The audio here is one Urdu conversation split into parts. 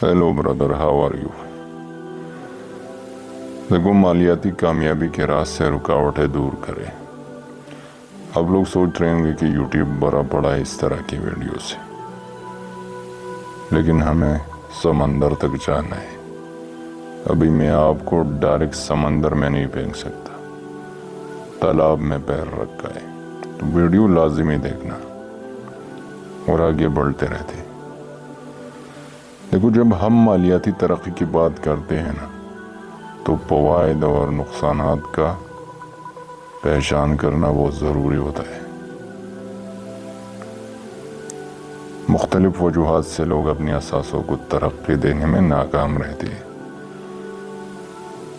Hello brother, how are you? دیکھو، مالیاتی کامیابی کے راز سے رکاوٹیں دور کرے۔ اب لوگ سوچ رہے ہوں گے کہ یوٹیوب بڑا پڑا ہے اس طرح کی ویڈیو سے، لیکن ہمیں سمندر تک جانا ہے۔ ابھی میں آپ کو ڈائریکٹ سمندر میں نہیں پھینک سکتا، تالاب میں پیر رکھا ہے، تو ویڈیو لازمی دیکھنا اور آگے بڑھتے رہتے۔ دیکھو، جب ہم مالیاتی ترقی کی بات کرتے ہیں نا، تو فوائد اور نقصانات کا پہچان کرنا بہت ضروری ہوتا ہے۔ مختلف وجوہات سے لوگ اپنی اثاثوں کو ترقی دینے میں ناکام رہتے ہیں۔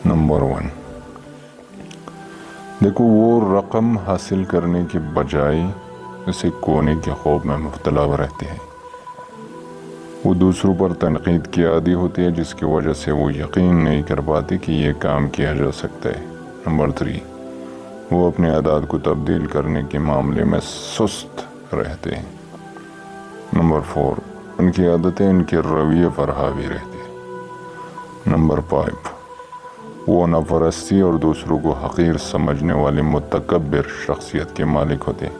نمبر 1، دیکھو، وہ رقم حاصل کرنے کے بجائے اسے کھونے کے خوف میں مبتلا رہتے ہیں۔ وہ دوسروں پر تنقید کی عادی ہوتی ہے، جس کی وجہ سے وہ یقین نہیں کر پاتے کہ یہ کام کیا جا سکتا ہے۔ نمبر 3، وہ اپنے عادات کو تبدیل کرنے کے معاملے میں سست رہتے ہیں۔ نمبر 4، ان کی عادتیں ان کے رویے پر حاوی رہتی ہیں۔ نمبر 5، وہ نفرستی اور دوسروں کو حقیر سمجھنے والے متکبر شخصیت کے مالک ہوتے ہیں۔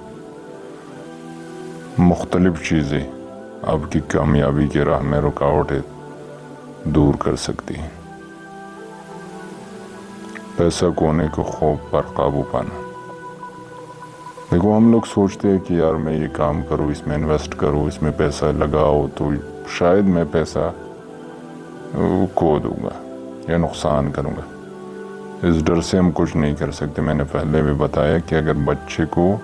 مختلف چیزیں آپ کی کامیابی کی راہ میں رکاوٹیں دور کر سکتی ہیں۔ پیسہ کھونے کے خوف پر قابو پانا۔ دیکھو، ہم لوگ سوچتے ہیں کہ یار میں یہ کام کروں، اس میں انویسٹ کروں، اس میں پیسہ لگاؤ تو شاید میں پیسہ کھو دوں گا یا نقصان کروں گا۔ اس ڈر سے ہم کچھ نہیں کر سکتے۔ میں نے پہلے بھی بتایا کہ اگر بچے کو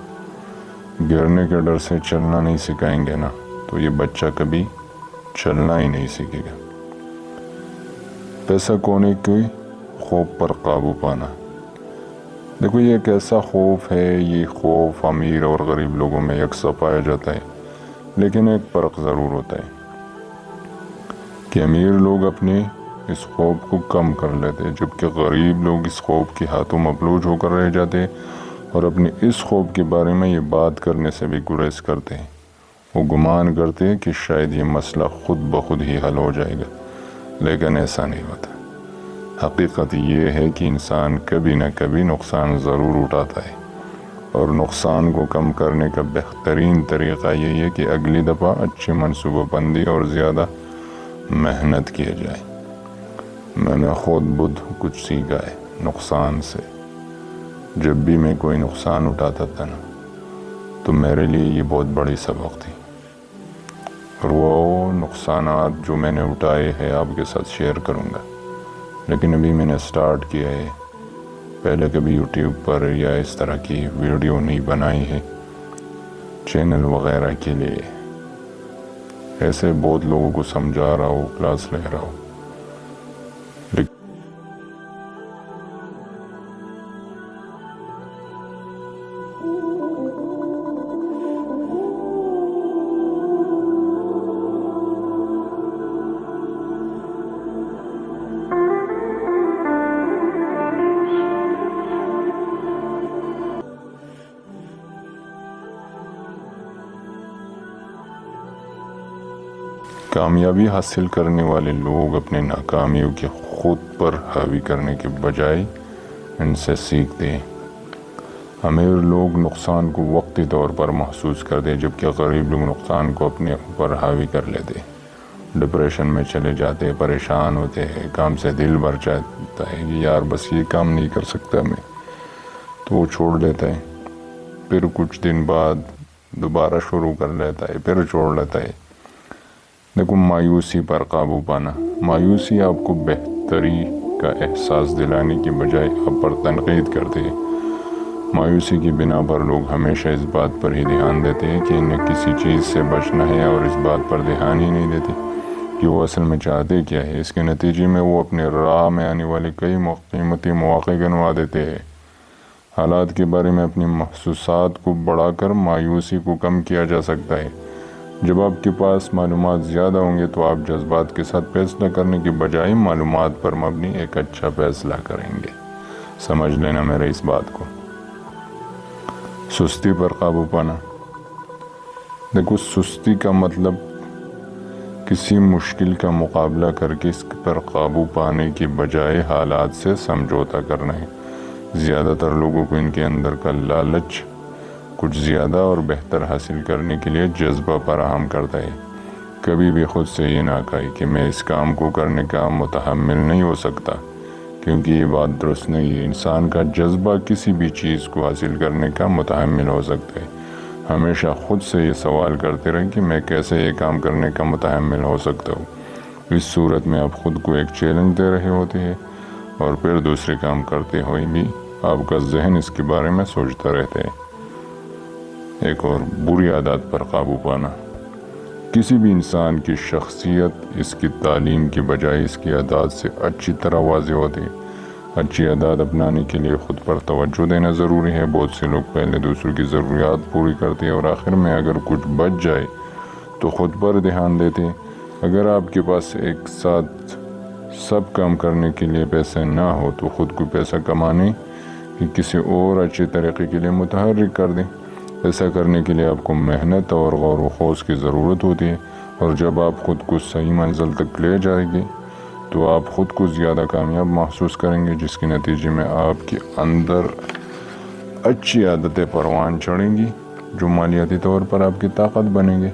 گرنے کے ڈر سے چلنا نہیں سکھائیں گے نا، تو یہ بچہ کبھی چلنا ہی نہیں سیکھے گا۔ پیسہ کھونے کے خوف پر قابو پانا۔ دیکھو، یہ ایک ایسا خوف ہے، یہ خوف امیر اور غریب لوگوں میں یکساں پایا جاتا ہے، لیکن ایک فرق ضرور ہوتا ہے کہ امیر لوگ اپنے اس خوف کو کم کر لیتے ہیں، جبکہ غریب لوگ اس خوف کے ہاتھوں مفلوج ہو کر رہ جاتے ہیں اور اپنے اس خوف کے بارے میں یہ بات کرنے سے بھی گریز کرتے ہیں۔ وہ گمان کرتے ہیں کہ شاید یہ مسئلہ خود بخود ہی حل ہو جائے گا، لیکن ایسا نہیں ہوتا۔ حقیقت یہ ہے کہ انسان کبھی نہ کبھی نقصان ضرور اٹھاتا ہے، اور نقصان کو کم کرنے کا بہترین طریقہ یہی ہے کہ اگلی دفعہ اچھی منصوبہ بندی اور زیادہ محنت کیا جائے۔ میں نے خود کچھ سیکھا ہے نقصان سے۔ جب بھی میں کوئی نقصان اٹھاتا تھا نا، تو میرے لیے یہ بہت بڑی سبق تھی، اور وہ نقصانات جو میں نے اٹھائے ہیں آپ کے ساتھ شیئر کروں گا۔ لیکن ابھی میں نے سٹارٹ کیا ہے، پہلے کبھی یوٹیوب پر یا اس طرح کی ویڈیو نہیں بنائی ہے چینل وغیرہ کے لیے۔ ایسے بہت لوگوں کو سمجھا رہا ہوں، کلاس لے رہا ہوں۔ کامیابی حاصل کرنے والے لوگ اپنے ناکامیوں کے خود پر حاوی کرنے کے بجائے ان سے سیکھتے ہیں۔ امیر لوگ نقصان کو وقتی طور پر محسوس کرتے ہیں، جبکہ غریب لوگ نقصان کو اپنے اوپر حاوی کر لیتے ہیں۔ ڈپریشن میں چلے جاتے ہیں، پریشان ہوتے ہیں، کام سے دل بھر جاتا ہے کہ یار بس یہ کام نہیں کر سکتا میں، تو وہ چھوڑ دیتا ہے۔ پھر کچھ دن بعد دوبارہ شروع کر لیتا ہے، پھر چھوڑ لیتا ہے۔ دیکھو، مایوسی پر قابو پانا۔ مایوسی آپ کو بہتری کا احساس دلانے کی بجائے آپ پر تنقید کرتے ہیں۔ مایوسی کی بنا پر لوگ ہمیشہ اس بات پر ہی دھیان دیتے ہیں کہ انہیں کسی چیز سے بچنا ہے، اور اس بات پر دھیان ہی نہیں دیتے کہ وہ اصل میں چاہتے کیا ہے۔ اس کے نتیجے میں وہ اپنے راہ میں آنے والے کئی قیمتی مواقع گنوا دیتے ہیں۔ حالات کے بارے میں اپنی محسوسات کو بڑھا کر مایوسی کو کم کیا جا سکتا ہے۔ جب آپ کے پاس معلومات زیادہ ہوں گے تو آپ جذبات کے ساتھ فیصلہ کرنے کے بجائے معلومات پر مبنی ایک اچھا فیصلہ کریں گے۔ سمجھ لینا میرے اس بات کو۔ سستی پر قابو پانا۔ دیکھو، سستی کا مطلب کسی مشکل کا مقابلہ کر کے اس پر قابو پانے کی بجائے حالات سے سمجھوتا کرنا ہے۔ زیادہ تر لوگوں کو ان کے اندر کا لالچ کچھ زیادہ اور بہتر حاصل کرنے کے لیے جذبہ فراہم کرتا ہے۔ کبھی بھی خود سے یہ نہ کہے کہ میں اس کام کو کرنے کا متحمل نہیں ہو سکتا، کیونکہ یہ بات درست نہیں ہے۔ انسان کا جذبہ کسی بھی چیز کو حاصل کرنے کا متحمل ہو سکتا ہے۔ ہمیشہ خود سے یہ سوال کرتے رہیں کہ میں کیسے یہ کام کرنے کا متحمل ہو سکتا ہوں۔ اس صورت میں آپ خود کو ایک چیلنج دے رہے ہوتے ہیں، اور پھر دوسرے کام کرتے ہوئے بھی آپ کا ذہن اس کے بارے میں سوچتا رہتا ہے۔ ایک اور بری عادات پر قابو پانا۔ کسی بھی انسان کی شخصیت اس کی تعلیم کی بجائے اس کی عادات سے اچھی طرح واضح ہوتی ہے۔ اچھی عادات اپنانے کے لیے خود پر توجہ دینا ضروری ہے۔ بہت سے لوگ پہلے دوسروں کی ضروریات پوری کرتے ہیں اور آخر میں اگر کچھ بچ جائے تو خود پر دھیان دیتے ہیں۔ اگر آپ کے پاس ایک ساتھ سب کام کرنے کے لیے پیسے نہ ہو تو خود کو پیسہ کمانے کی کسی اور اچھے طریقے کے لیے متحرک کر دیں۔ ایسا کرنے کے لیے آپ کو محنت اور غور و خوض کی ضرورت ہوتی ہے، اور جب آپ خود کو صحیح منزل تک لے جائیں گے تو آپ خود کو زیادہ کامیاب محسوس کریں گے، جس کے نتیجے میں آپ کے اندر اچھی عادتیں پروان چڑھیں گی جو مالیاتی طور پر آپ کی طاقت بنیں گے۔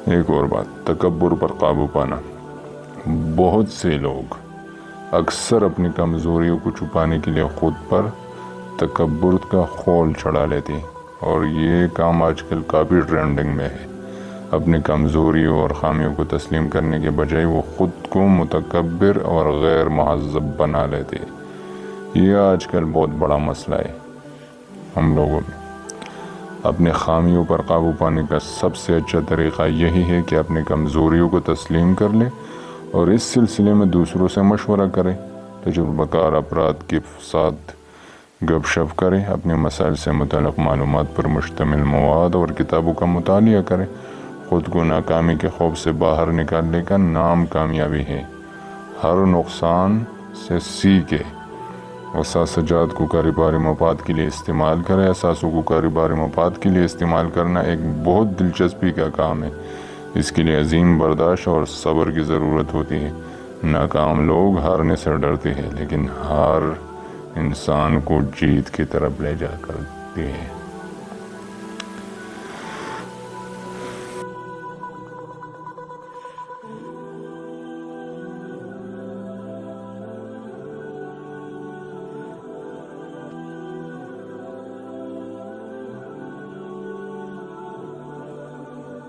ایک اور بات، تکبر پر قابو پانا۔ بہت سے لوگ اکثر اپنی کمزوریوں کو چھپانے کے لیے خود پر تکبر کا خول چڑھا لیتے ہیں، اور یہ کام آج کل کافی ٹرینڈنگ میں ہے۔ اپنی کمزوریوں اور خامیوں کو تسلیم کرنے کے بجائے وہ خود کو متکبر اور غیر مہذب بنا لیتے ہیں۔ یہ آج کل بہت بڑا مسئلہ ہے ہم لوگوں میں۔ اپنے خامیوں پر قابو پانے کا سب سے اچھا طریقہ یہی ہے کہ اپنی کمزوریوں کو تسلیم کر لیں اور اس سلسلے میں دوسروں سے مشورہ کریں۔ تجربہ کار افراد کے ساتھ گپ شپ کریں، اپنے مسائل سے متعلق معلومات پر مشتمل مواد اور کتابوں کا مطالعہ کریں۔ خود کو ناکامی کے خوف سے باہر نکالنے کا نام کامیابی ہے۔ ہر نقصان سے سیکھیں۔ احساسات کو کاروباری مفاد کے لیے استعمال کریں۔ احساسوں کو کاروباری مفاد کے لیے استعمال کرنا ایک بہت دلچسپی کا کام ہے۔ اس کے لیے عظیم برداشت اور صبر کی ضرورت ہوتی ہے۔ ناکام لوگ ہارنے سے ڈرتے ہیں، لیکن ہار انسان کو جیت کی طرف لے جا کرتی ہے۔